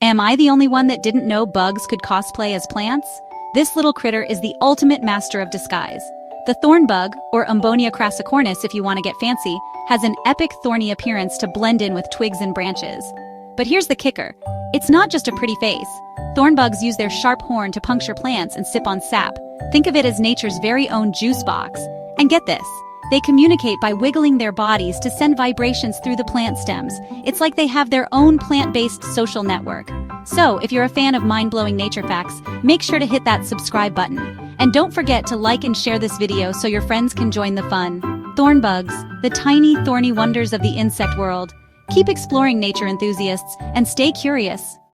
Am I the only one that didn't know bugs could cosplay as plants? This little critter is the ultimate master of disguise. The thorn bug, or Umbonia crassicornis if you want to get fancy, has an epic thorny appearance to blend in with twigs and branches. But here's the kicker. It's not just a pretty face. Thorn bugs use their sharp horn to puncture plants and sip on sap. Think of it as nature's very own juice box. And get this, they communicate by wiggling their bodies to send vibrations through the plant stems. It's like they have their own plant-based social network. So, if you're a fan of mind-blowing nature facts, make sure to hit that subscribe button. And don't forget to like and share this video so your friends can join the fun. Thorn bugs, the tiny, thorny wonders of the insect world. Keep exploring, nature enthusiasts, and stay curious.